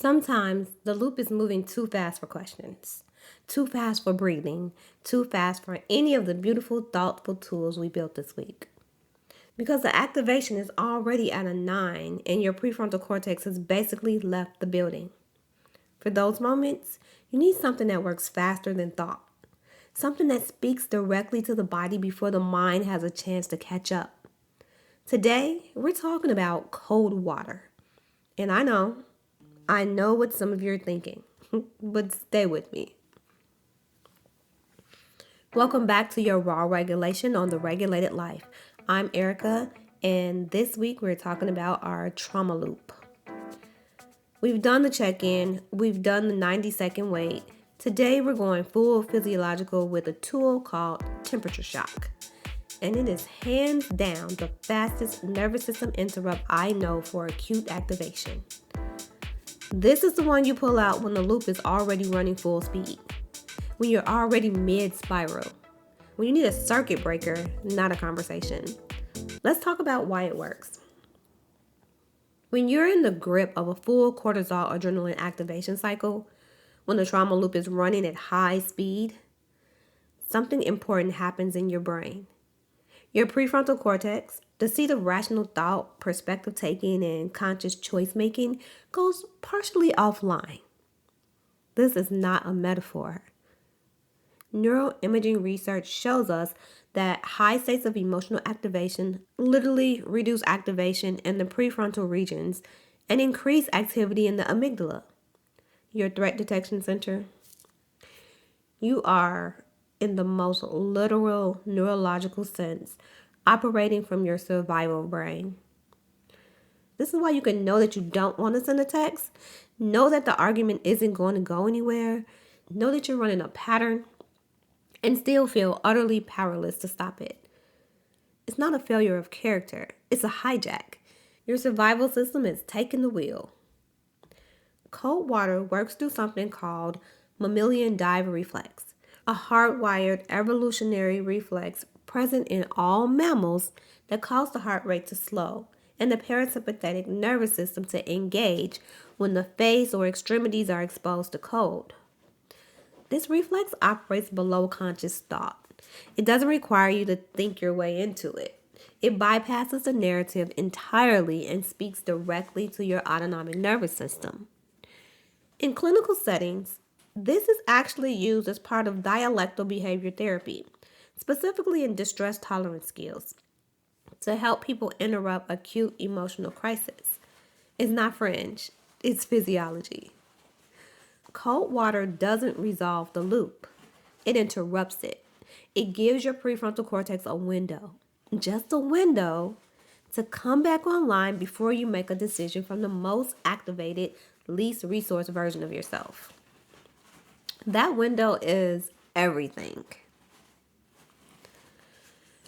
Sometimes the loop is moving too fast for questions, too fast for breathing, too fast for any of the beautiful, thoughtful tools we built this week. Because the activation is already at a 9 and your prefrontal cortex has basically left the building. For those moments, you need something that works faster than thought. Something that speaks directly to the body before the mind has a chance to catch up. Today, we're talking about cold water. And I know what some of you are thinking, but stay with me. Welcome back to your Raw Regulation on the Regulated Life. I'm Erica, and this week we're talking about our trauma loop. We've done the check-in, we've done the 90-second wait. Today we're going full physiological with a tool called temperature shock. And it is hands down the fastest nervous system interrupt I know for acute activation. This is the one you pull out when the loop is already running full speed, when you're already mid-spiral, when you need a circuit breaker, not a conversation. Let's talk about why it works. When you're in the grip of a full cortisol adrenaline activation cycle, when the trauma loop is running at high speed, something important happens in your brain. Your prefrontal cortex, the seat of rational thought, perspective taking, and conscious choice making, goes partially offline. This is not a metaphor. Neuroimaging research shows us that high states of emotional activation literally reduce activation in the prefrontal regions and increase activity in the amygdala, your threat detection center. You are, in the most literal neurological sense, operating from your survival brain. This is why you can know that you don't want to send a text, know that the argument isn't going to go anywhere, know that you're running a pattern, and still feel utterly powerless to stop it. It's not a failure of character, it's a hijack. Your survival system is taking the wheel. Cold water works through something called mammalian dive reflex, a hardwired evolutionary reflex present in all mammals that cause the heart rate to slow and the parasympathetic nervous system to engage when the face or extremities are exposed to cold. This reflex operates below conscious thought. It doesn't require you to think your way into it. It bypasses the narrative entirely and speaks directly to your autonomic nervous system. In clinical settings, this is actually used as part of dialectical behavior therapy, specifically in distress tolerance skills, to help people interrupt acute emotional crisis. It's not fringe, it's physiology. Cold water doesn't resolve the loop. It interrupts it. It gives your prefrontal cortex a window, just a window, to come back online before you make a decision from the most activated, least resource version of yourself. That window is everything.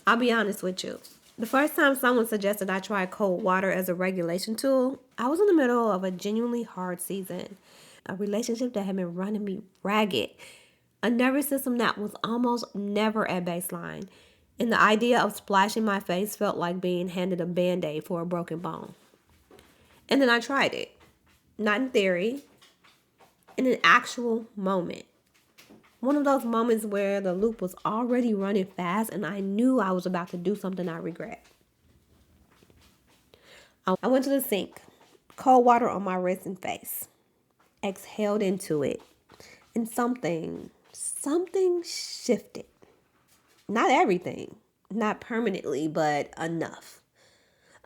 I'll be honest with you. The first time someone suggested I try cold water as a regulation tool, I was in the middle of a genuinely hard season. A relationship that had been running me ragged. A nervous system that was almost never at baseline. And the idea of splashing my face felt like being handed a Band-Aid for a broken bone. And then I tried it. Not in theory, in an actual moment. One of those moments where the loop was already running fast and I knew I was about to do something I regret. I went to the sink, cold water on my wrist and face, exhaled into it, and something shifted. Not everything, not permanently, but enough.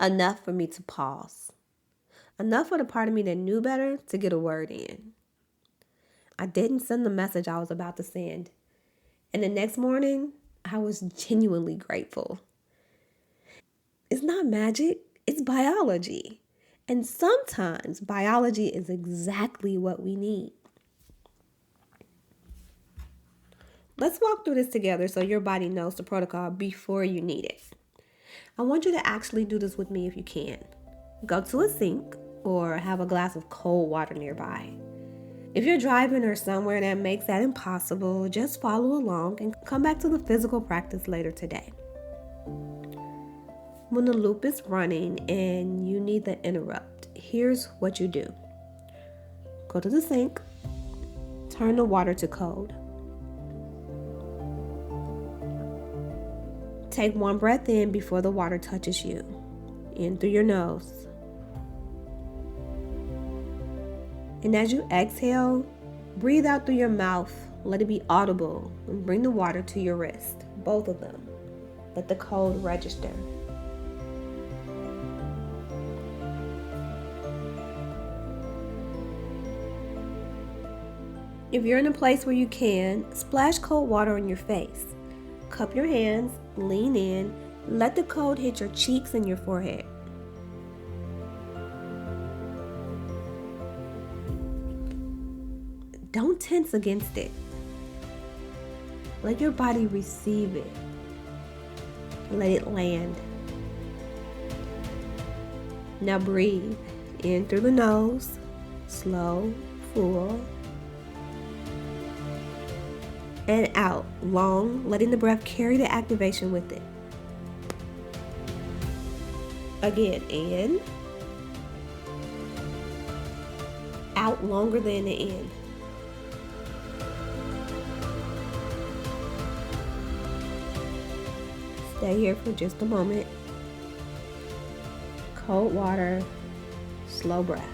Enough for me to pause. Enough for the part of me that knew better to get a word in. I didn't send the message I was about to send. And the next morning, I was genuinely grateful. It's not magic, it's biology. And sometimes biology is exactly what we need. Let's walk through this together so your body knows the protocol before you need it. I want you to actually do this with me if you can. Go to a sink or have a glass of cold water nearby. If you're driving or somewhere that makes that impossible, just follow along and come back to the physical practice later today. When the loop is running and you need the interrupt, here's what you do. Go to the sink. Turn the water to cold. Take one breath in before the water touches you. In through your nose. And as you exhale, breathe out through your mouth. Let it be audible and bring the water to your wrist, both of them. Let the cold register. If you're in a place where you can, splash cold water on your face. Cup your hands, lean in, let the cold hit your cheeks and your forehead. Don't tense against it. Let your body receive it. Let it land. Now breathe in through the nose, slow, full. And out, long, letting the breath carry the activation with it. Again, in. Out longer than the in. Stay here for just a moment. Cold water, slow breath.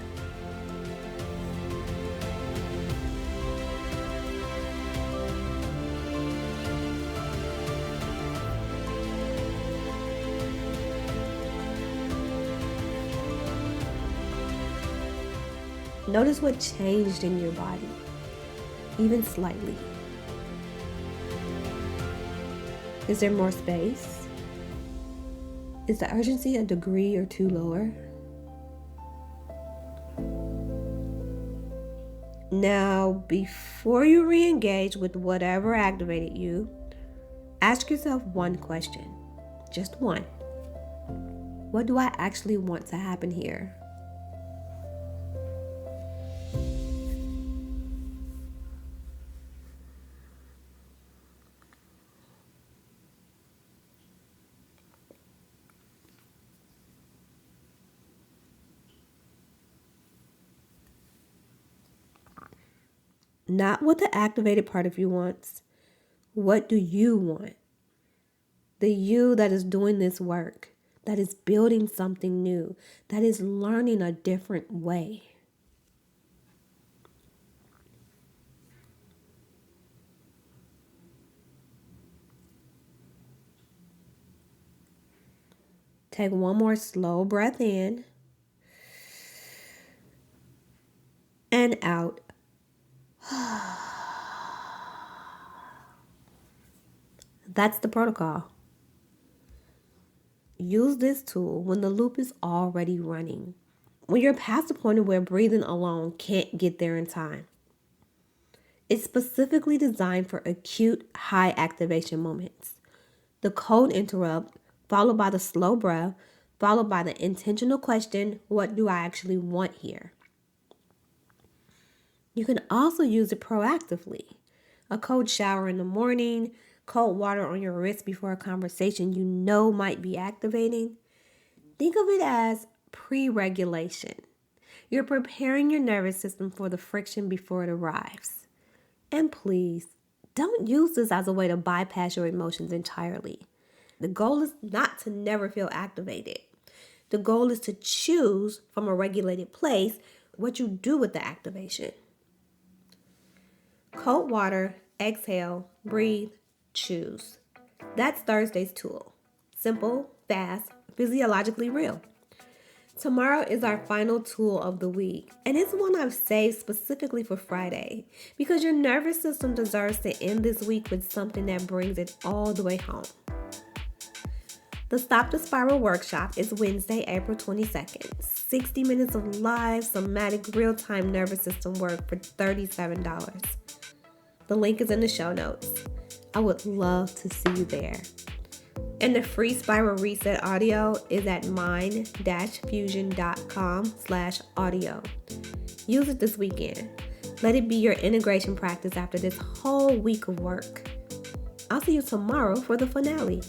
Notice what changed in your body, even slightly. Is there more space? Is the urgency a degree or two lower? Now, before you re-engage with whatever activated you, ask yourself one question, just one. What do I actually want to happen here? Not what the activated part of you wants. What do you want? The you that is doing this work, that is building something new, that is learning a different way. Take one more slow breath in and out. That's the protocol. Use this tool when the loop is already running, when you're past the point where breathing alone can't get there in time. It's specifically designed for acute high activation moments. The cold interrupt, followed by the slow breath, followed by the intentional question, what do I actually want here? You can also use it proactively. A cold shower in the morning, cold water on your wrist before a conversation you know might be activating. Think of it as pre-regulation. You're preparing your nervous system for the friction before it arrives. And please, don't use this as a way to bypass your emotions entirely. The goal is not to never feel activated. The goal is to choose from a regulated place what you do with the activation. Cold water, exhale, breathe, choose. That's Thursday's tool. Simple, fast, physiologically real. Tomorrow is our final tool of the week, and it's one I've saved specifically for Friday because your nervous system deserves to end this week with something that brings it all the way home. The Stop the Spiral workshop is Wednesday, April 22nd. 60 minutes of live, somatic, real-time nervous system work for $37. The link is in the show notes. I would love to see you there. And the free Spiral Reset audio is at mind-fusion.com/audio. Use it this weekend. Let it be your integration practice after this whole week of work. I'll see you tomorrow for the finale.